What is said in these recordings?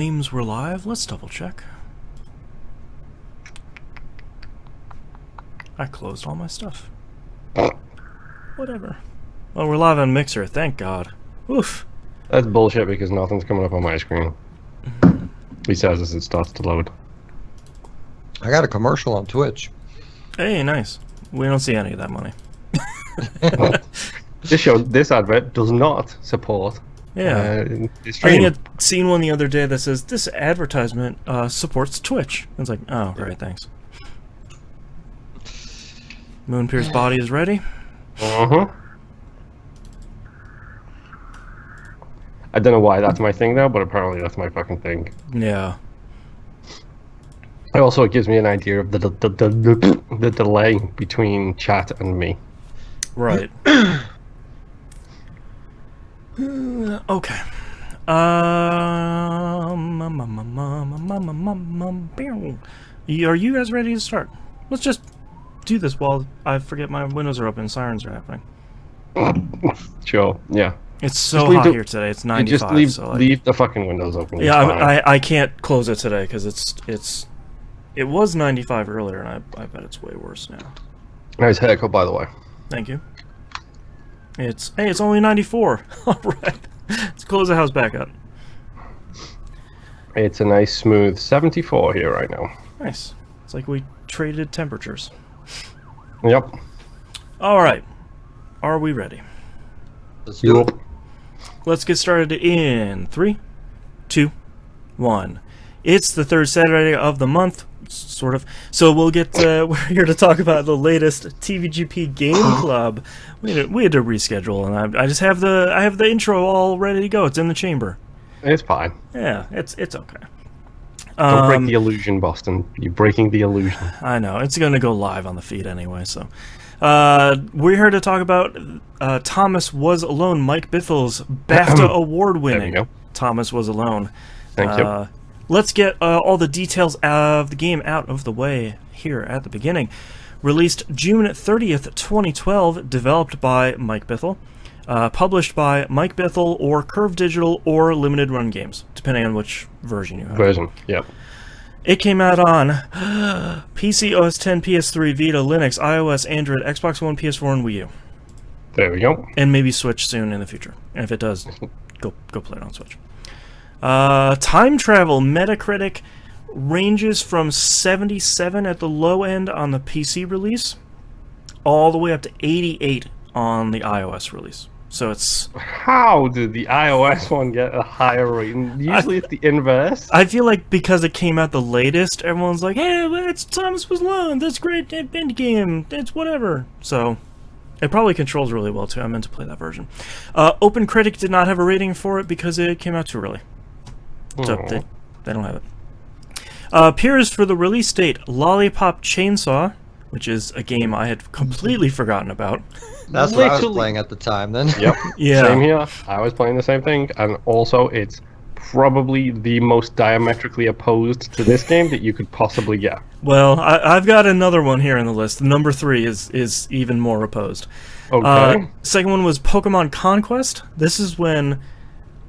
Names were live. Let's double check. I closed all my stuff. Whatever. Oh, we're live on Mixer. Thank God. Oof. That's bullshit because nothing's coming up on my screen. He says as it starts to load. I got a commercial on Twitch. Hey, nice. We don't see any of that money. This advert does not support. Yeah. I think I'd seen one the other day that says this advertisement supports Twitch. It's like, oh, great, thanks. Moonpier's body is ready. I don't know why that's my thing though, but apparently that's my fucking thing. Yeah. Also, it gives me an idea of the delay between chat and me. Right. Okay. Are you guys ready to start? Let's just do this while I forget my windows are open and sirens are happening. Sure, yeah. It's so hot here today. It's 95. Just so leave the fucking windows open. Yeah, I can't close it today because it was 95 earlier, and I bet it's way worse now. Nice haircut, by the way. Thank you. It's only 94. All right, let's close the house back up. It's a nice smooth 74 here right now. Nice. It's like we traded temperatures. Yep. All right. Are we ready? Let's do it. Let's get started in 3, 2, 1. It's the third Saturday of the month, sort of. So we'll get. We're here to talk about the latest TVGP Game Club. We had to reschedule, and I just have the intro all ready to go. It's in the chamber. It's fine. Yeah, it's okay. Don't break the illusion, Boston. You're breaking the illusion. I know. It's going to go live on the feed anyway, so. We're here to talk about Thomas Was Alone, Mike Bithel's BAFTA award-winning Thomas Was Alone. Thank you. Let's get all the details of the game out of the way here at the beginning. Released June 30th, 2012, developed by Mike Bithell. Published by Mike Bithell or Curve Digital or Limited Run Games, depending on which version you have. Yep. It came out on PC, OS X, PS3, Vita, Linux, iOS, Android, Xbox One, PS4, and Wii U. There we go. And maybe Switch soon in the future. And if it does, go play it on Switch. Time travel Metacritic ranges from 77 at the low end on the PC release, all the way up to 88 on the iOS release. So it's... How did the iOS one get a higher rating? Usually it's the inverse. I feel like because it came out the latest, everyone's like, hey, it's Thomas Was Alone, that's great indie game, it's whatever. So it probably controls really well too. I meant to play that version. OpenCritic did not have a rating for it because it came out too early. So they don't have it. Peers for the release date, Lollipop Chainsaw, which is a game I had completely forgotten about. That's what I was playing at the time then. Yep. Yeah. Same here. I was playing the same thing, and also it's probably the most diametrically opposed to this game that you could possibly get. Well, I've got another one here on the list. Number 3 is even more opposed. Okay. Second one was Pokemon Conquest. This is when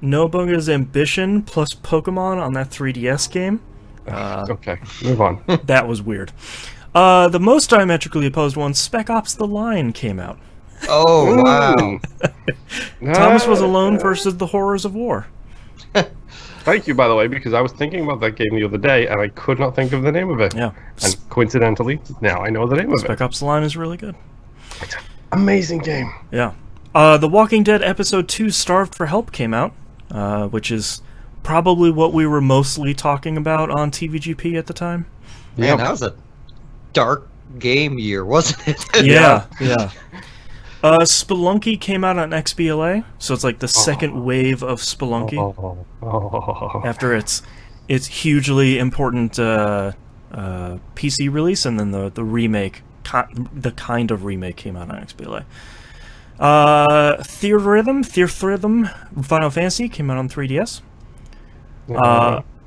Nobuga's Ambition plus Pokemon on that 3DS game. Okay, move on. That was weird. The most diametrically opposed one, Spec Ops: The Line, came out. Oh, wow. Thomas Was Alone versus the Horrors of War. Thank you, by the way, because I was thinking about that game the other day, and I could not think of the name of it. Yeah. And coincidentally, now I know the name of it. Spec Ops: The Line is really good. It's an amazing game. Yeah. The Walking Dead Episode 2, Starved for Help, came out, which is probably what we were mostly talking about on TVGP at the time. Man, that was a dark game year, wasn't it? Yeah. Spelunky came out on XBLA, so it's like the second wave of Spelunky after its hugely important PC release, and then the remake, the kind of remake, came out on XBLA. Theatrhythm, Final Fantasy came out on 3DS.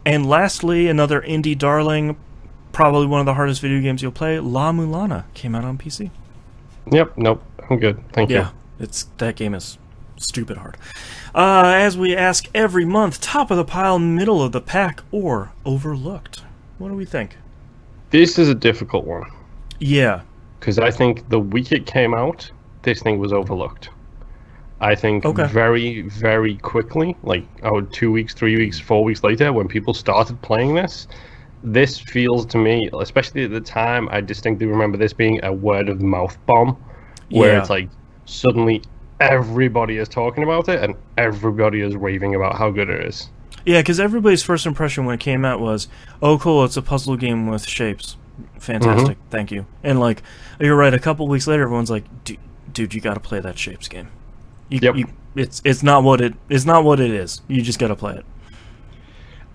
And lastly, another indie darling, probably one of the hardest video games you'll play, La Mulana, came out on PC. Yep, nope, I'm good, thank you. Yeah, that game is stupid hard. As we ask every month, top of the pile, middle of the pack, or overlooked? What do we think? This is a difficult one. Yeah. Because I think the week it came out, this thing was overlooked. I think Okay. very, very quickly, like 2 weeks, 3 weeks, 4 weeks later, when people started playing this feels to me, especially at the time, I distinctly remember this being a word of mouth bomb, where Yeah. it's like suddenly everybody is talking about it and everybody is raving about how good it is. Yeah, because everybody's first impression when it came out was, oh, cool, it's a puzzle game with shapes. Fantastic, thank you. And, like, you're right, a couple weeks later, everyone's like, dude, you gotta play that shapes game. It's not what it is. You just gotta play it.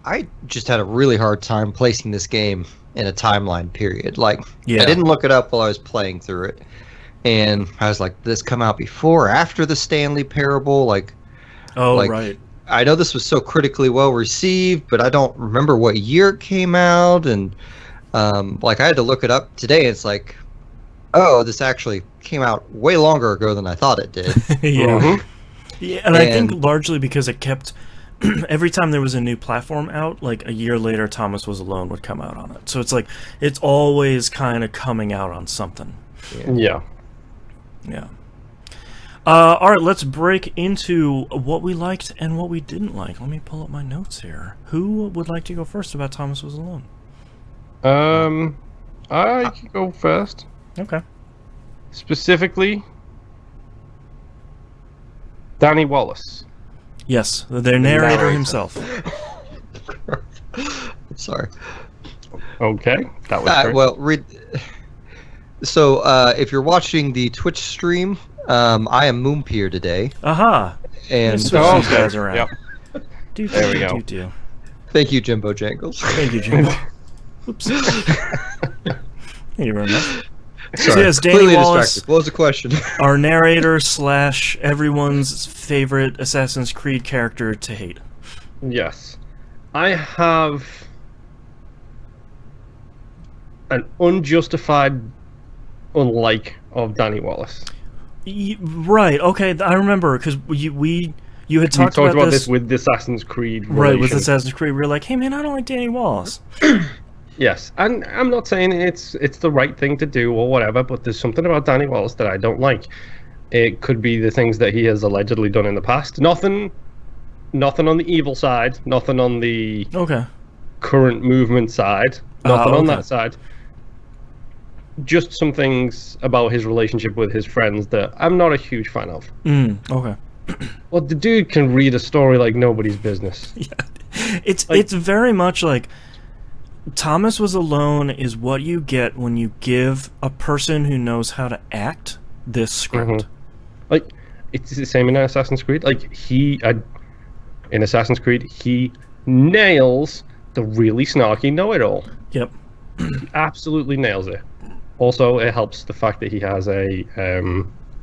I just had a really hard time placing this game in a timeline period. Like, Yeah. I didn't look it up while I was playing through it. And I was like, did this come out before or after the Stanley Parable? Like, Right. I know this was so critically well received, but I don't remember what year it came out. And, like, I had to look it up today. And it's like, oh, this actually came out way longer ago than I thought it did. Yeah. Yeah, and I think largely because it kept... every time there was a new platform out, like a year later, Thomas Was Alone would come out on it. So it's like, it's always kind of coming out on something. Yeah. Yeah. All right, let's break into what we liked and what we didn't like. Let me pull up my notes here. Who would like to go first about Thomas Was Alone? I can go first. Okay. Specifically, Danny Wallace. Yes, the narrator himself. I'm sorry. Okay, that was great. Well, so if you're watching the Twitch stream, I am Moonpier today. Aha. And Switch these guys around. Yep. There we go. Thank you, Jimbo Jangles. Thank you, Jimbo. Oops. Thank you very much. So Sorry, yes, Danny completely Wallace, distracted. What was the question? our narrator / everyone's favorite Assassin's Creed character to hate. Yes. I have an unjustified unlike of Danny Wallace. Right, okay, I remember, because you had talked about this with the Assassin's Creed relation. Right, with Assassin's Creed, we were like, hey man, I don't like Danny Wallace. Yes, and I'm not saying it's the right thing to do or whatever, but there's something about Danny Wallace that I don't like. It could be the things that he has allegedly done in the past. Nothing on the evil side, nothing on the current movement side, nothing on that side. Just some things about his relationship with his friends that I'm not a huge fan of. Okay. Well, the dude can read a story like nobody's business. Yeah. It's very much like Thomas Was Alone is what you get when you give a person who knows how to act this script. Like, it's the same in Assassin's Creed. Like, in Assassin's Creed, he nails the really snarky know-it-all. Yep. He absolutely nails it. Also, it helps the fact that he has a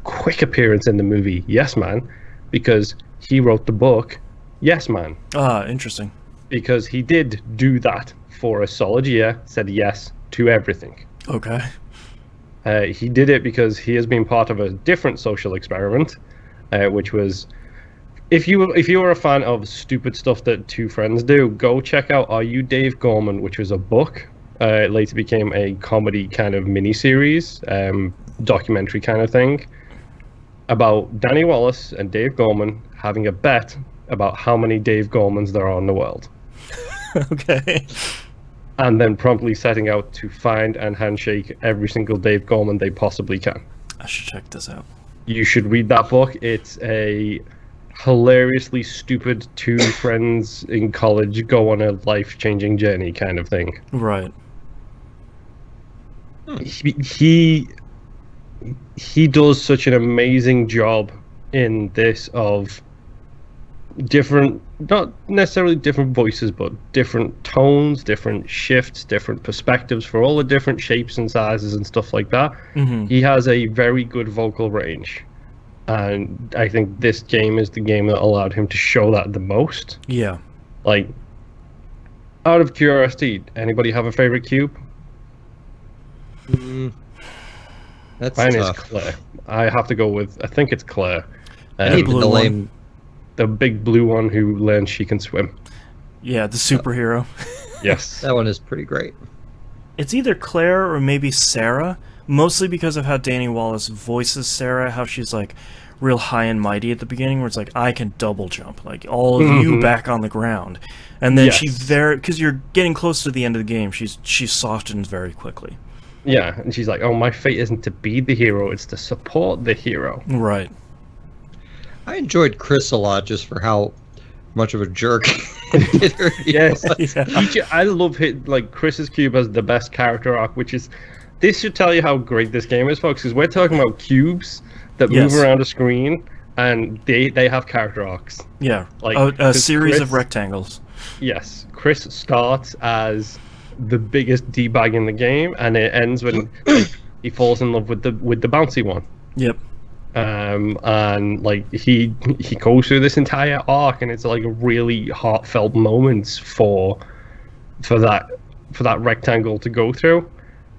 quick appearance in the movie Yes Man, because he wrote the book Yes Man. Interesting. Because he did do that for a solid year, said yes to everything. Okay. He did it because he has been part of a different social experiment, which was, if you were a fan of stupid stuff that two friends do, go check out Are You Dave Gorman, which was a book. It later became a comedy kind of miniseries, documentary kind of thing, about Danny Wallace and Dave Gorman having a bet about how many Dave Gormans there are in the world. Okay. And then promptly setting out to find and handshake every single Dave Gorman they possibly can. I should check this out. You should read that book. It's a hilariously stupid two friends in college go on a life-changing journey kind of thing. Right. He does such an amazing job in this of different, not necessarily different voices, but different tones, different shifts, different perspectives for all the different shapes and sizes and stuff like that. He has a very good vocal range, and I think this game is the game that allowed him to show that the most. Yeah. Like, out of curiosity, anybody have a favorite cube? That's Mine tough. is Claire. I have to go with, I think it's Claire. And even blue the one. lame. The big blue one who learns she can swim. Yeah, the superhero. Yes. That one is pretty great. It's either Claire or maybe Sarah, mostly because of how Danny Wallace voices Sarah, how she's like real high and mighty at the beginning, where it's like, I can double jump, like all of you back on the ground. And then she because you're getting close to the end of the game, she softens very quickly. Yeah, and she's like, oh, my fate isn't to be the hero, it's to support the hero. Right. I enjoyed Chris a lot just for how much of a jerk. Yes. Yeah. I love it. Like, Chris's cube has the best character arc, which is... This should tell you how great this game is, folks, because we're talking about cubes that move around a screen, and they have character arcs. Yeah, Like a series of rectangles. Yes, Chris starts as the biggest D-bag in the game, and it ends when like, he falls in love with the bouncy one. Yep. And like he goes through this entire arc, and it's like a really heartfelt moments for that rectangle to go through,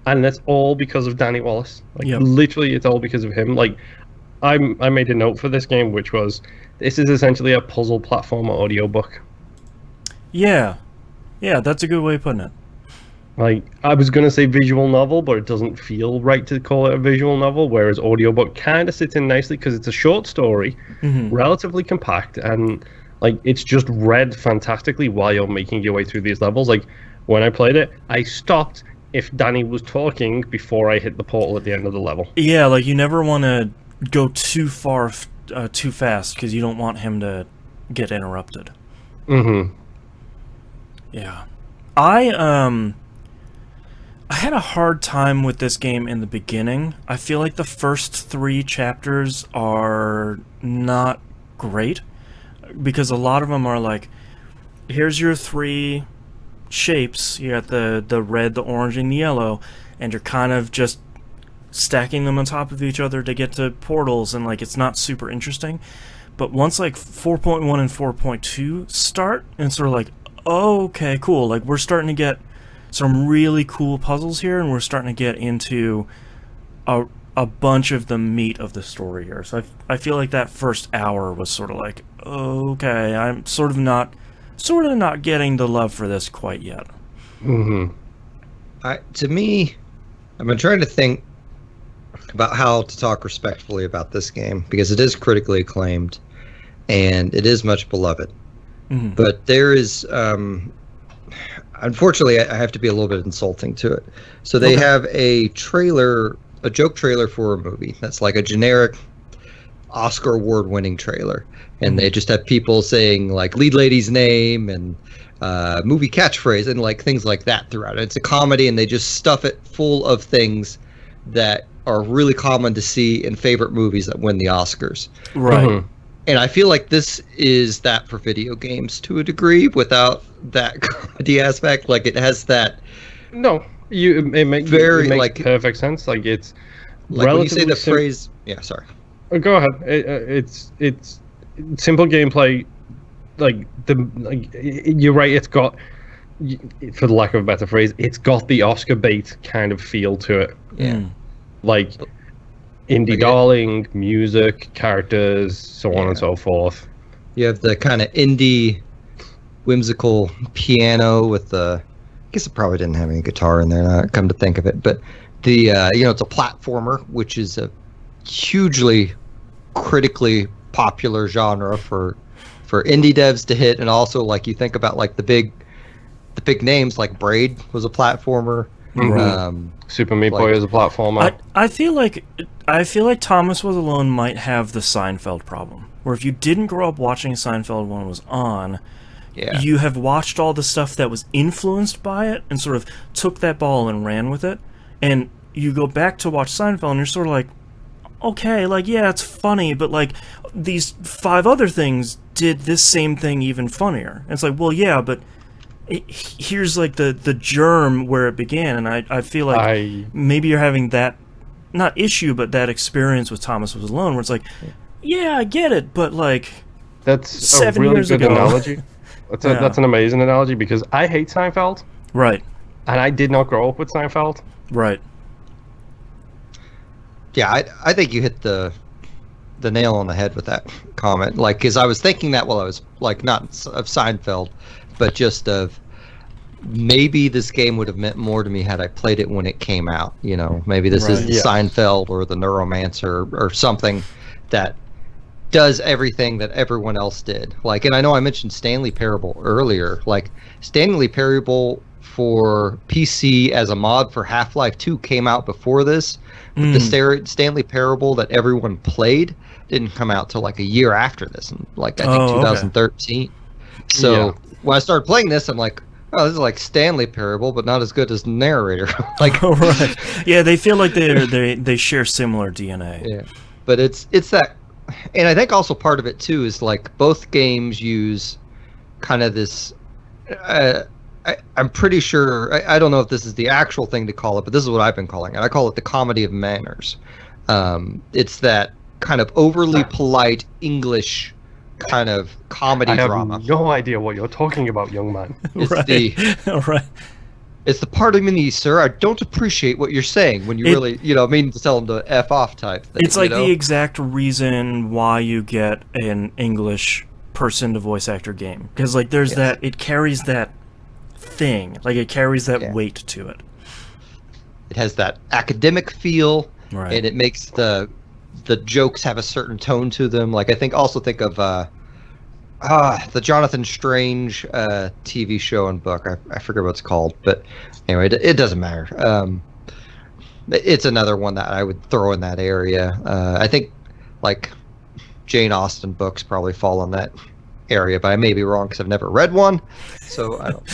and that's all because of Danny Wallace. Like literally, it's all because of him. Like I made a note for this game, which was this is essentially a puzzle platformer audiobook. Yeah, that's a good way of putting it. Like, I was going to say visual novel, but it doesn't feel right to call it a visual novel, whereas audiobook kind of sits in nicely because it's a short story, relatively compact, and, like, it's just read fantastically while you're making your way through these levels. Like, when I played it, I stopped if Danny was talking before I hit the portal at the end of the level. Yeah, like, you never want to go too far, too fast, because you don't want him to get interrupted. Mm-hmm. Yeah. I had a hard time with this game in the beginning. I feel like the first 3 chapters are not great, because a lot of them are like, here's your 3 shapes. You got the red, the orange, and the yellow, and you're kind of just stacking them on top of each other to get to portals, and like it's not super interesting. But once like 4.1 and 4.2 start, and it's sort of like, oh, okay, cool. Like we're starting to get some really cool puzzles here, and we're starting to get into a bunch of the meat of the story here. So I feel like that first hour was sort of like, okay, I'm sort of not getting the love for this quite yet. Mm-hmm. To me, I've been trying to think about how to talk respectfully about this game, because it is critically acclaimed and it is much beloved. Mm-hmm. But there is unfortunately, I have to be a little bit insulting to it. So they have a trailer, a joke trailer for a movie that's like a generic Oscar award-winning trailer, and they just have people saying like lead lady's name and movie catchphrase and like things like that throughout it. It's a comedy, and they just stuff it full of things that are really common to see in favorite movies that win the Oscars. Right. Mm-hmm. And I feel like this is that for video games to a degree, without that comedy aspect. Like it has that. No, it makes like perfect sense. Like it's like when you say the phrase. Yeah, sorry. Go ahead. It's simple gameplay. You're right. It's got, for the lack of a better phrase, it's got the Oscar bait kind of feel to it. Yeah. Like indie darling, music, characters, so on and so forth. You have the kind of indie, whimsical piano with the. I guess it probably didn't have any guitar in there. Now I come to think of it, but the it's a platformer, which is a hugely critically popular genre for indie devs to hit, and also like you think about like the big names like Braid was a platformer. Mm-hmm. Super Meat Boy is a platformer. I feel like Thomas Was Alone might have the Seinfeld problem, where if you didn't grow up watching Seinfeld when it was on, you have watched all the stuff that was influenced by it and sort of took that ball and ran with it, and you go back to watch Seinfeld and you're sort of like, okay, like yeah, it's funny, but like these 5 other things did this same thing even funnier. And it's like, well, yeah, but here's like the germ where it began, and I feel like maybe you're having that not issue but that experience with Thomas Was Alone, where it's like, yeah, I get it, but like that's 7 a really good ago. Analogy. That's an amazing analogy, because I hate Seinfeld. Right. And I did not grow up with Seinfeld. Right. Yeah, I think you hit the nail on the head with that. comment. Like, because I was thinking that while I was like not of Seinfeld, but just of maybe this game would have meant more to me had I played it when it came out. You know, maybe this is the Seinfeld or the Neuromancer or something that does everything that everyone else did. Like, and I know I mentioned Stanley Parable earlier. Like, Stanley Parable for PC as a mod for Half-Life 2 came out before this. But the Stanley Parable that everyone played didn't come out till like a year after this, in like I think 2013. So when I started playing this, I'm like, oh, this is like Stanley Parable, but not as good as Narrator. Like, right? Yeah, they feel like they share similar DNA. Yeah, but it's that, and I think also part of it too is like both games use kind of this. I'm pretty sure, I don't know if this is the actual thing to call it, but this is what I've been calling it. I call it the comedy of manners. It's that kind of overly polite English kind of comedy drama. I have no idea what you're talking about, young man. It's right. It's the pardon me, sir, I don't appreciate what you're saying when you really, mean to tell them to F off type thing. It's like the exact reason why you get an English person to voice actor game. Because like there's that, it carries that thing, like it carries that weight to it. It has that academic feel, right, and it makes the jokes have a certain tone to them. Like I think of the Jonathan Strange TV show and book. I forget what it's called, but anyway, it doesn't matter. It's another one that I would throw in that area. I think like Jane Austen books probably fall in that area, but I may be wrong because I've never read one, so I don't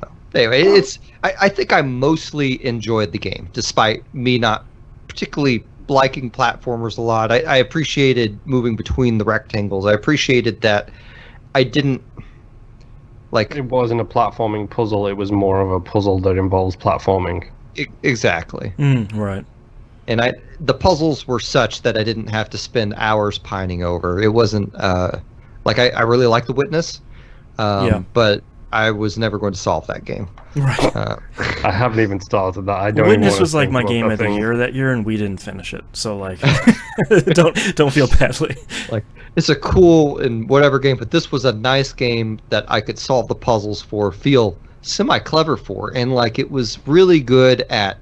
know. Anyway, I think I mostly enjoyed the game, despite me not particularly liking platformers a lot. I appreciated moving between the rectangles. I appreciated that I didn't like. It wasn't a platforming puzzle. It was more of a puzzle that involves platforming. Exactly. Right. And the puzzles were such that I didn't have to spend hours pining over. It wasn't like I really liked The Witness, but I was never going to solve that game. Right. I haven't even started that. I don't. Witness was like my game of the year that year, and we didn't finish it. So like, don't feel badly. Like, it's a cool and whatever game, but this was a nice game that I could solve the puzzles for, feel semi-clever for, and like it was really good at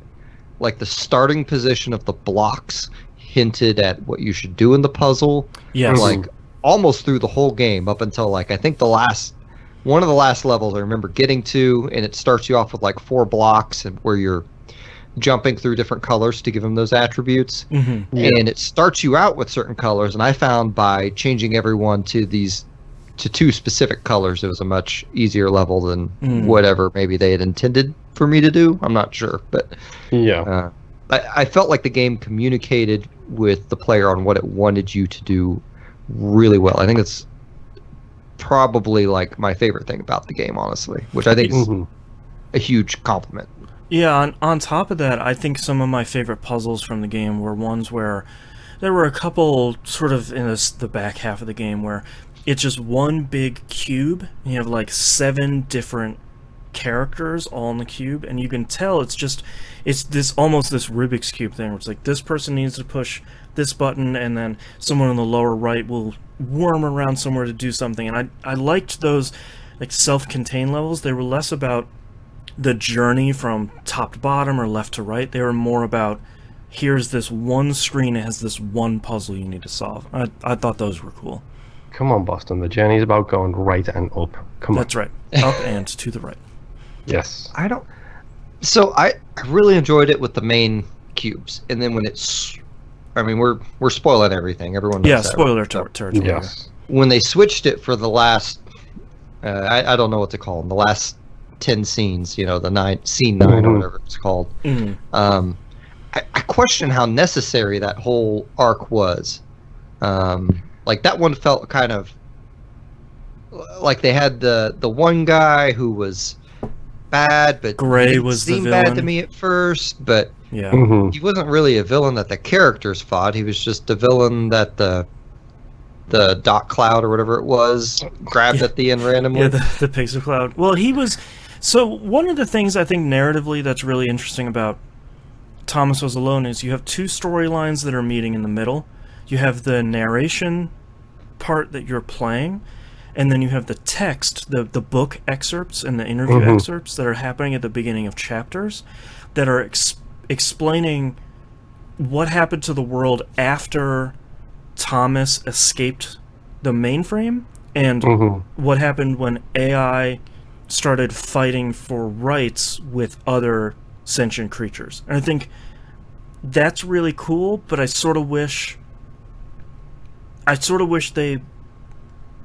like the starting position of the blocks hinted at what you should do in the puzzle. Yes. Like almost through the whole game up until like I think one of the last levels I remember getting to, and it starts you off with like 4 blocks and where you're jumping through different colors to give them those attributes. And it starts you out with certain colors, and I found by changing everyone to 2 specific colors, it was a much easier level than whatever maybe they had intended for me to do. I'm not sure, but I felt like the game communicated with the player on what it wanted you to do really well. I think it's probably like my favorite thing about the game, honestly, which I think is a huge compliment. Yeah, on top of that, I think some of my favorite puzzles from the game were ones where there were a couple sort of in the back half of the game where it's just one big cube, and you have like 7 different characters all in the cube, and you can tell it's this almost this Rubik's Cube thing where it's like this person needs to push this button, and then someone on the lower right will worm around somewhere to do something. And I liked those like self-contained levels. They were less about the journey from top to bottom or left to right. They were more about here's this one screen that has this one puzzle you need to solve. I thought those were cool. Come on, Boston. The journey's about going right and up. Come on. That's right. Up and to the right. Yes. So I really enjoyed it with the main cubes, and then when it's, I mean, we're spoiling everything. Everyone knows that, spoiler right? territory. Yes. When they switched it for the last, I don't know what to call them, the last 10 scenes, the scene 9 or whatever it's called. I question how necessary that whole arc was. Like that one felt kind of like they had the one guy who was bad, but Gray was the seemed villain. bad to me at first, but Yeah. he wasn't really a villain that the characters fought. He was just a villain that the Doc Cloud or whatever it was grabbed at the end randomly. Yeah, the Pixel Cloud. Well, he was... So one of the things I think narratively that's really interesting about Thomas Was Alone is you have 2 storylines that are meeting in the middle. you have the narration part that you're playing, and then you have the text, the book excerpts and the interview excerpts that are happening at the beginning of chapters that are explaining what happened to the world after Thomas escaped the mainframe, and what happened when AI started fighting for rights with other sentient creatures. And I think that's really cool, but I sort of wish they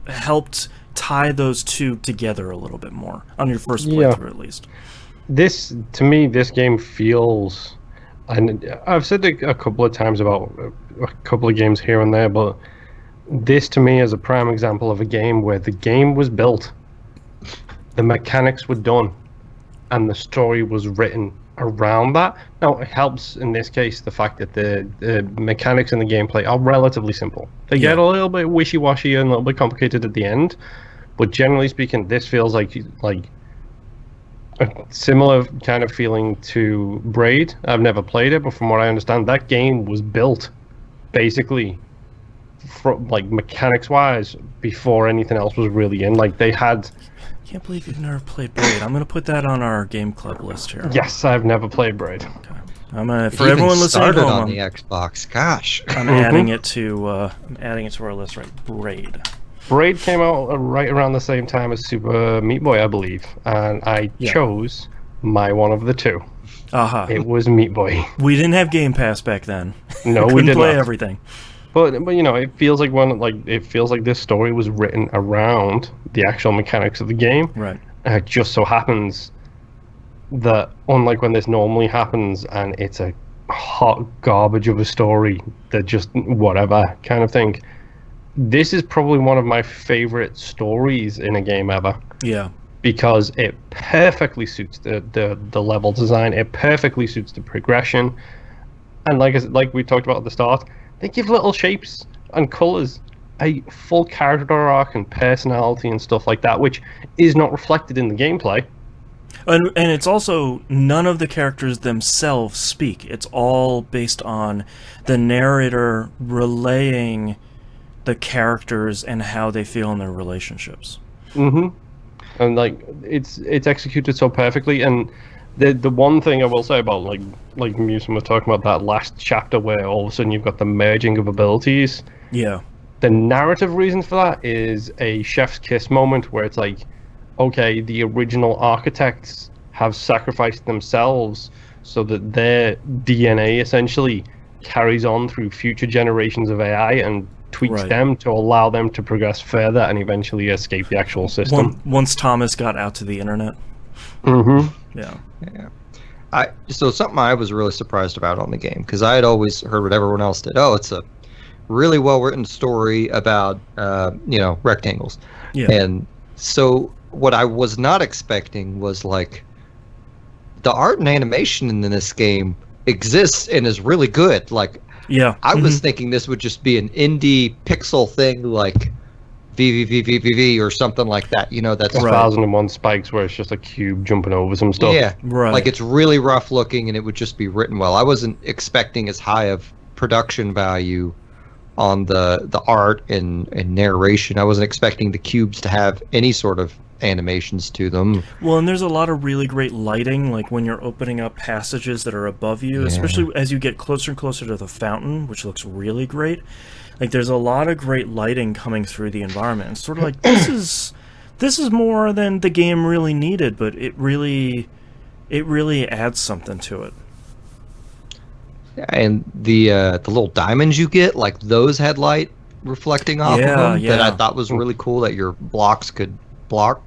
helped tie those two together a little bit more on your first playthrough, at least. This, to me, this game feels, and I've said it a couple of times about a couple of games here and there, but this to me is a prime example of a game where the game was built, the mechanics were done, and the story was written around that. Now, it helps in this case the fact that the mechanics in the gameplay are relatively simple. They get a little bit wishy-washy and a little bit complicated at the end, but generally speaking, this feels like a similar kind of feeling to Braid. I've never played it, but from what I understand, that game was built basically from, like, mechanics-wise before anything else was really in. Like, they had... Can't believe you've never played Braid. I'm going to put that on our game club list here. Yes, I've never played Braid. Okay. I'm gonna, for everyone listening at home, on the Xbox. Gosh, I'm adding it to our list. Right, Braid. Braid came out right around the same time as Super Meat Boy, I believe, and I chose my one of the two. It was Meat Boy. We didn't have Game Pass back then. No, we couldn't did play not. everything. But you know, it feels like this story was written around the actual mechanics of the game. Right. It just so happens that, unlike when this normally happens, and it's a hot garbage of a story that just whatever kind of thing, this is probably one of my favorite stories in a game ever. Yeah. Because it perfectly suits the level design. It perfectly suits the progression, and like we talked about at the start, they give little shapes and colors a full character arc and personality and stuff like that, which is not reflected in the gameplay. And it's also, none of the characters themselves speak. It's all based on the narrator relaying the characters and how they feel in their relationships. And like it's executed so perfectly. And the one thing I will say about like Musin was talking about that last chapter where all of a sudden you've got the merging of abilities. Yeah. The narrative reason for that is a chef's kiss moment where it's like, okay, the original architects have sacrificed themselves so that their DNA essentially carries on through future generations of AI and tweaks them to allow them to progress further and eventually escape the actual system. Once Thomas got out to the internet. Yeah. So something I was really surprised about on the game, because I had always heard what everyone else did. Oh, it's a really well-written story about, rectangles. Yeah. And so what I was not expecting was, like, the art and animation in this game exists and is really good. Like, I was thinking this would just be an indie pixel thing, like VVVVVV or something like that. You know, that's 1001 Spikes, where it's just a cube jumping over some stuff. Yeah, like it's really rough looking and it would just be written well. I wasn't expecting as high of production value on the art and narration. I wasn't expecting the cubes to have any sort of animations to them. Well, and there's a lot of really great lighting, like when you're opening up passages that are above you, especially as you get closer and closer to the fountain, which looks really great. Like, there's a lot of great lighting coming through the environment. It's sort of like, this is more than the game really needed, but it really adds something to it. And the little diamonds you get, like those had light reflecting off of them that I thought was really cool, that your blocks could block.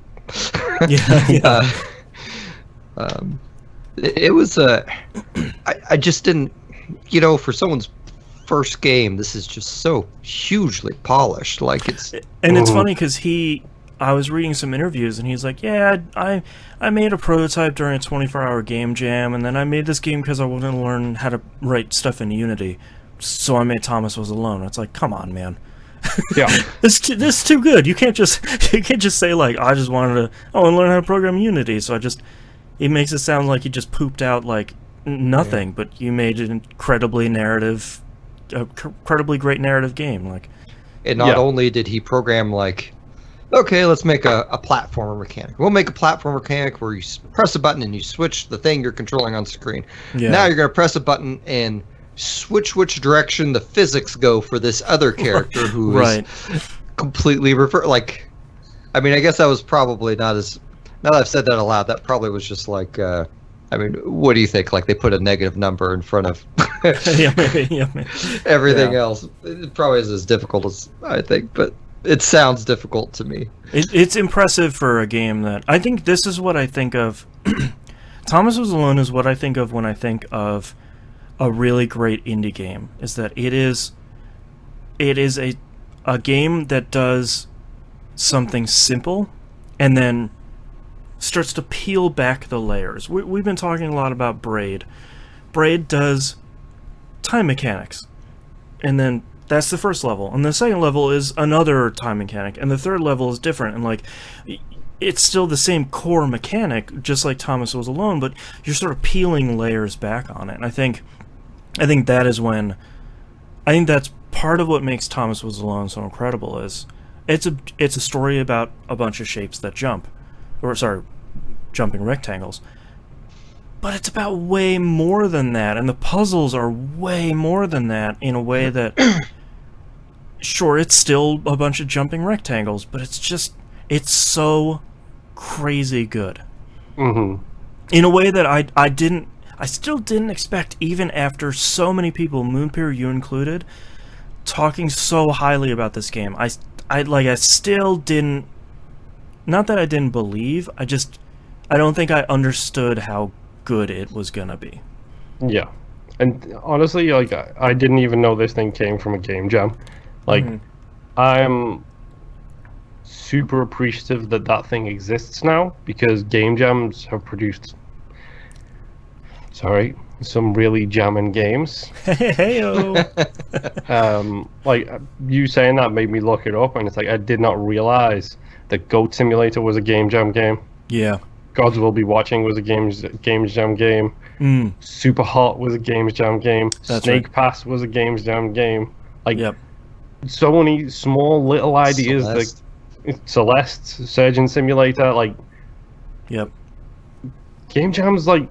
It was I just didn't, for someone's first game, this is just so hugely polished. Like, it's funny because I was reading some interviews and he's like, I made a prototype during a 24-hour game jam, and then I made this game because I wanted to learn how to write stuff in Unity, so I made Thomas Was Alone. It's like, come on, man. Yeah, this is too good. You can't just say, like, I just wanted to learn how to program Unity. So it makes it sound like you just pooped out like nothing, but you made an incredibly narrative incredibly great narrative game. Like, And not only did he program like, okay, let's make a platformer mechanic. We'll make a platformer mechanic where you press a button and you switch the thing you're controlling on screen. Yeah. Now you're going to press a button and switch which direction the physics go for this other character who is completely like, I mean, I guess that was probably not as, now that I've said that aloud, that probably was just like, I mean, what do you think? Like they put a negative number in front of everything else. It probably is as difficult as I think, but it sounds difficult to me. It's impressive for a game that, I think this is what I think of. Thomas Was Alone is what I think of when I think of a really great indie game, is that it is a game that does something simple and then starts to peel back the layers. We've been talking a lot about Braid. Braid does time mechanics, and then that's the first level, and the second level is another time mechanic, and the third level is different, and like it's still the same core mechanic, just like Thomas Was Alone, but you're sort of peeling layers back on it. And I think that is when, I think that's part of what makes Thomas Was Alone so incredible. Is it's a story about a bunch of shapes that jump, or sorry, jumping rectangles, but it's about way more than that, and the puzzles are way more than that in a way that sure, it's still a bunch of jumping rectangles, but it's so crazy good. Mm-hmm. In a way that I still didn't expect, even after so many people, Moonpear, you included, talking so highly about this game. I still didn't, not that I didn't believe, I don't think I understood how good it was gonna be. Yeah. And honestly, like, I didn't even know this thing came from a game jam. Like, I'm super appreciative that thing exists now, because game jams have produced, some really jamming games. Hey-o. Like, you saying that made me look it up, and it's like, I did not realize that Goat Simulator was a game jam game. Yeah. Gods Will Be Watching was a games jam game. Super Hot was a games jam game. That's Snake right. Pass was a games jam game. Like, Yep. so many small little ideas. Celeste. Like Celeste, Surgeon Simulator, like Yep. game jams. Like,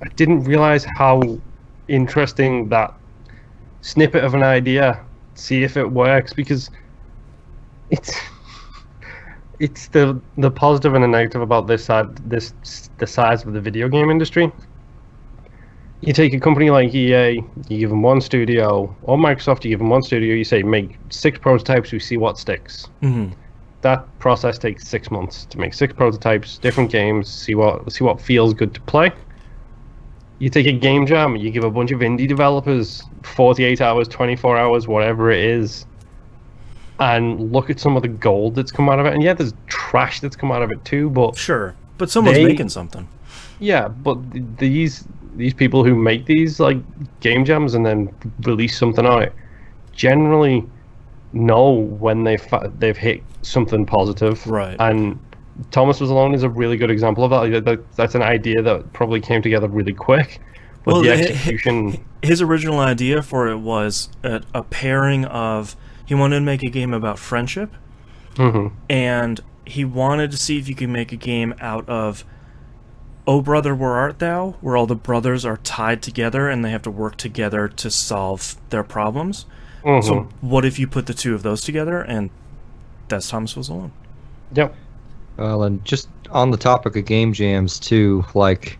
I didn't realize how interesting that snippet of an idea. See if it works, because it's the positive and the negative about the size of the video game industry. You take a company like EA, you give them one studio, or Microsoft, you give them one studio, you say make 6 prototypes, we see what sticks. Mm-hmm. That process takes 6 months to make 6 prototypes, different games, see what feels good to play. You take a game jam, you give a bunch of indie developers 48 hours, 24 hours, whatever it is, and look at some of the gold that's come out of it. And yeah, there's trash that's come out of it too, but Sure, but someone's making something. yeah, but these people who make these like game jams and then release something on it generally know when they've hit something positive. Right. And Thomas Was Alone is a really good example of that. That's an idea that probably came together really quick, but Well, the execution. His original idea for it was a pairing of, he wanted to make a game about friendship, and he wanted to see if you could make a game out of Oh Brother, Where Art Thou?, where all the brothers are tied together and they have to work together to solve their problems. So what if you put the two of those together, and that's Thomas Was Alone. Yep. Well, and just on the topic of game jams too, like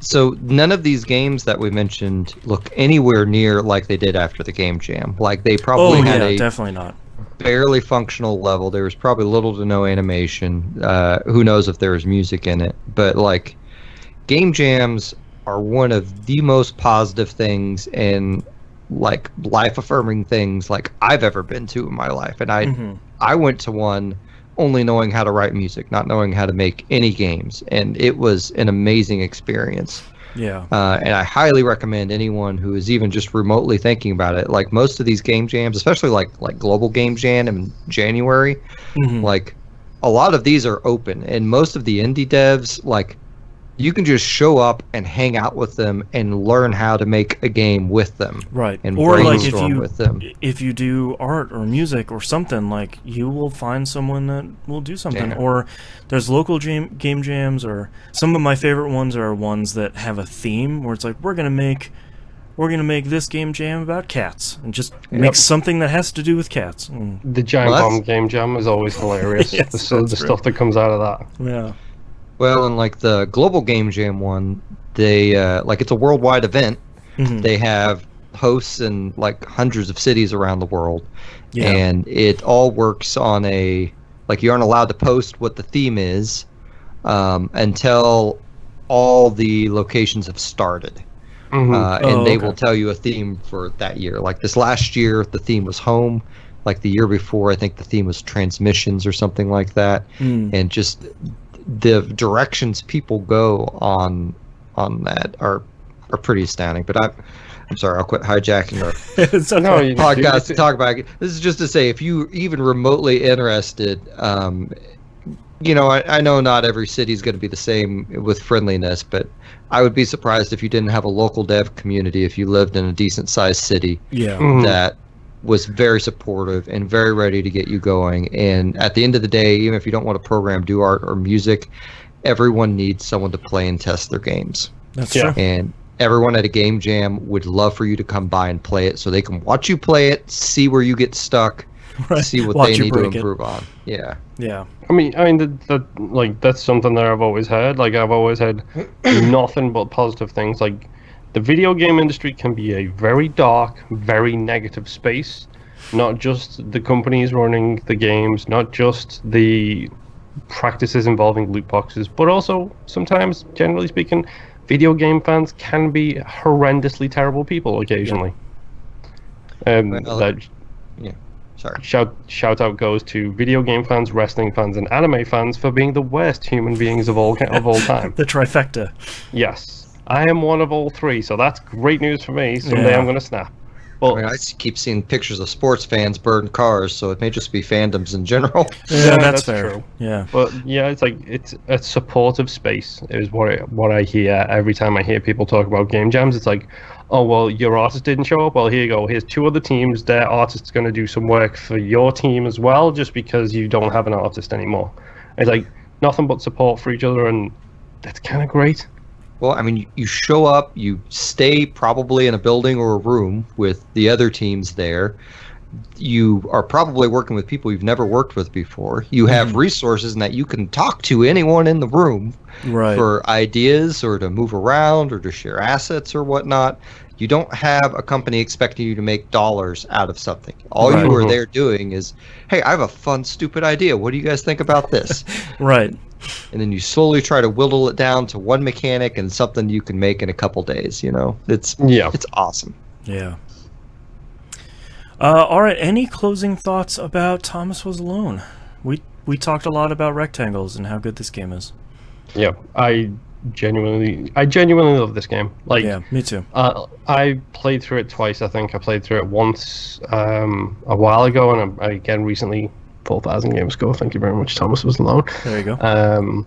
so none of these games that we mentioned look anywhere near like they did after the game jam. Like they probably had a definitely not. barely functional level. There was probably little to no animation. Who knows if there was music in it? But like, game jams are one of the most positive things and like life-affirming things like I've ever been to in my life. And I went to one only knowing how to write music, not knowing how to make any games, and it was an amazing experience. Yeah. And I highly recommend anyone who is even just remotely thinking about it. Like most of these game jams, especially like Global Game Jam in January, like a lot of these are open, and most of the indie devs, like you can just show up and hang out with them and learn how to make a game with them. Right. And Or like brainstorm with them. if you do art or music or something, like you will find someone that will do something. Yeah. Or there's local game jams, or some of my favorite ones are ones that have a theme where it's like we're gonna make this game jam about cats and just make something that has to do with cats. The Giant Bomb Game Jam is always hilarious. Yes, the that's stuff that comes out of that. Yeah. Well, and like the Global Game Jam one, they like it's a worldwide event. Mhm. They have hosts in like hundreds of cities around the world, Yeah. and it all works on a like you aren't allowed to post what the theme is until all the locations have started. And they will tell you a theme for that year. Like this last year, the theme was home. Like the year before, I think the theme was transmissions or something like that. And just the directions people go on that are pretty astounding. But I'm sorry, I'll quit hijacking our It's okay. podcast to talk about it. This is just to say, if you even remotely interested, you know, I know not every city is going to be the same with friendliness, but I would be surprised if you didn't have a local dev community if you lived in a decent sized city that was very supportive and very ready to get you going. And at the end of the day, even if you don't want to program, do art or music, everyone needs someone to play and test their games. That's true. And everyone at a game jam would love for you to come by and play it so they can watch you play it, see where you get stuck, see what Watch they you need to break it. improve on. Yeah. Yeah. I mean, like that's something that I've always heard. Like I've always had nothing but positive things. Like the video game industry can be a very dark, very negative space. Not just the companies running the games, not just the practices involving loot boxes, but also sometimes, generally speaking, video game fans can be horrendously terrible people occasionally. Sorry. Shout out goes to video game fans, wrestling fans, and anime fans for being the worst human beings of all time. The trifecta. Yes, I am one of all three, so that's great news for me. Someday I'm gonna snap. Well, I mean, I keep seeing pictures of sports fans burn cars, so it may just be fandoms in general. Yeah, that's fair. True. Yeah. But yeah, it's like it's a supportive space is what I hear every time I hear people talk about game jams. It's like, oh well, your artist didn't show up. Well, here you go. Here's two other teams. Their artist's going to do some work for your team as well, just because you don't have an artist anymore. It's like nothing but support for each other, and that's kind of great. Well, I mean, you show up, you stay probably in a building or a room with the other teams there. You are probably working with people you've never worked with before. You have resources in that you can talk to anyone in the room for ideas or to move around or to share assets or whatnot. You don't have a company expecting you to make dollars out of something. All you are there doing is, hey, I have a fun, stupid idea. What do you guys think about this? Right. And then you slowly try to whittle it down to one mechanic and something you can make in a couple days. You know, it's awesome. Yeah. All right. Any closing thoughts about Thomas Was Alone? We talked a lot about rectangles and how good this game is. Yeah, I genuinely love this game. Like, yeah, me too. I played through it twice. I think I played through it once a while ago, and I again recently. 4,000 games ago. Thank you very much, Thomas Was Alone. There you go.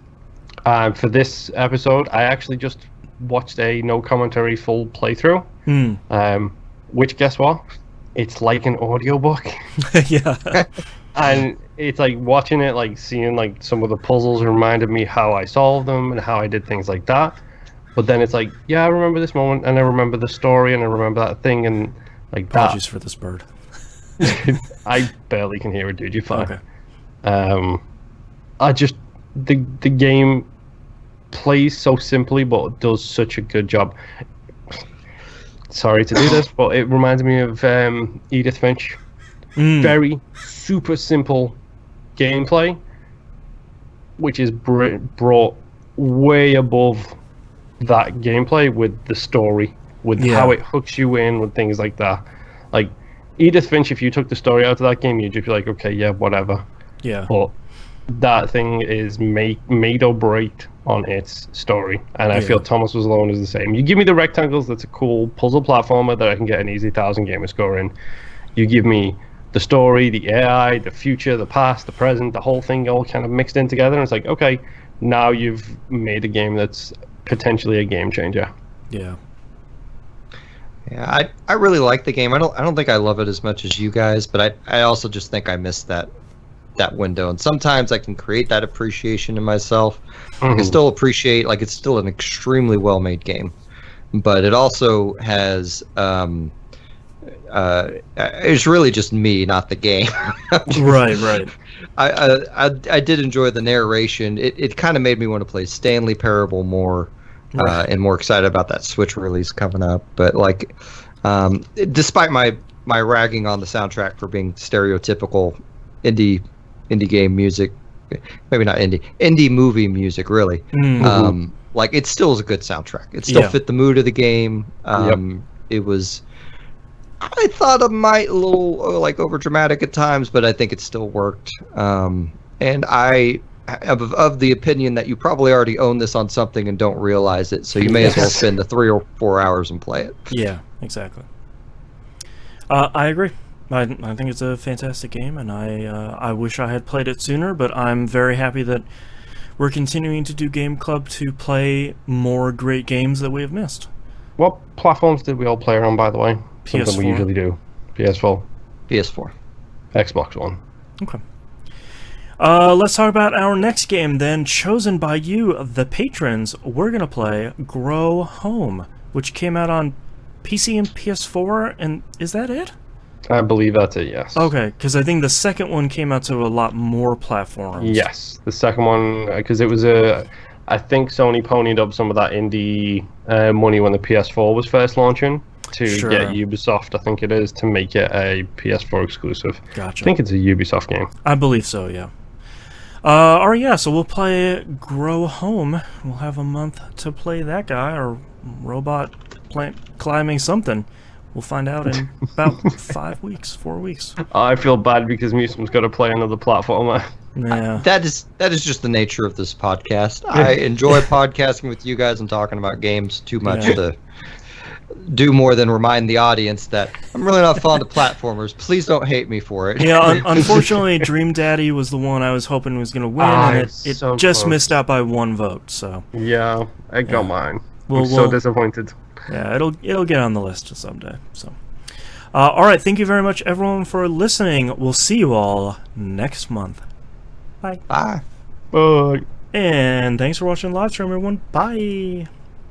For this episode, I actually just watched a no commentary full playthrough. Which, guess what? It's like an audiobook. Yeah. And it's like watching it, like seeing like some of the puzzles reminded me how I solved them and how I did things like that. But then it's like, yeah, I remember this moment, and I remember the story, and I remember that thing, and like Apologies for this bird. I barely can hear it, dude. You're fine. Okay. I just the game plays so simply, but does such a good job. Sorry to do this, but it reminds me of Edith Finch. Very super simple gameplay, which is brought way above that gameplay with the story, with how it hooks you in, with things like that. Like Edith Finch, if you took the story out of that game, you'd just be like, okay, yeah, whatever. Yeah. But that thing is made or break on its story, and I feel Thomas Was Alone is the same. You give me the rectangles, that's a cool puzzle platformer that I can get an easy 1,000 gamer score in. You give me the story, the AI, the future, the past, the present, the whole thing all kind of mixed in together, and it's like, okay, now you've made a game that's potentially a game changer. Yeah. Yeah, I really like the game. I don't think I love it as much as you guys, but I also just think I missed that window. And sometimes I can create that appreciation in myself. I can still appreciate, like, it's still an extremely well made game, but it also has it's really just me, not the game. Right. I did enjoy the narration. It kind of made me want to play Stanley Parable more. And more excited about that Switch release coming up. But like, despite my ragging on the soundtrack for being stereotypical indie game music, maybe not indie movie music, really. Like, it still is a good soundtrack. It still fit the mood of the game. It was, I thought it might a little like over dramatic at times, but I think it still worked. And I of the opinion that you probably already own this on something and don't realize it, so you may as well spend the 3 or 4 hours and play it. Yeah, exactly. I agree. I think it's a fantastic game, and I wish I had played it sooner, but I'm very happy that we're continuing to do Game Club to play more great games that we have missed. What platforms did we all play on, by the way? PS4. Something we usually do. PS4. PS4. Xbox One. Okay. Let's talk about our next game then, chosen by you, the patrons. We're going to play Grow Home, which came out on PC and PS4, and is that it? I believe that's it, yes. Okay, because I think the second one came out to a lot more platforms. Yes, the second one, because it was I think Sony ponied up some of that indie money when the PS4 was first launching to get Ubisoft, I think it is, to make it a PS4 exclusive. Gotcha. I think it's a Ubisoft game. I believe so, yeah. Alright, yeah, so we'll play Grow Home. We'll have a month to play that guy, or robot plant climbing something. We'll find out in about 4 weeks. I feel bad because Musum's got to play another platformer. Yeah. That is just the nature of this podcast. I enjoy podcasting with you guys and talking about games too much to do more than remind the audience that I'm really not fond of platformers. Please don't hate me for it. Yeah, unfortunately, Dream Daddy was the one I was hoping was going to win, and it so just close. Missed out by 1 vote. So yeah, I got mine. I'm so disappointed. Yeah, it'll get on the list someday. So, all right, thank you very much, everyone, for listening. We'll see you all next month. Bye. Bye. Bye. And thanks for watching the live stream, everyone. Bye.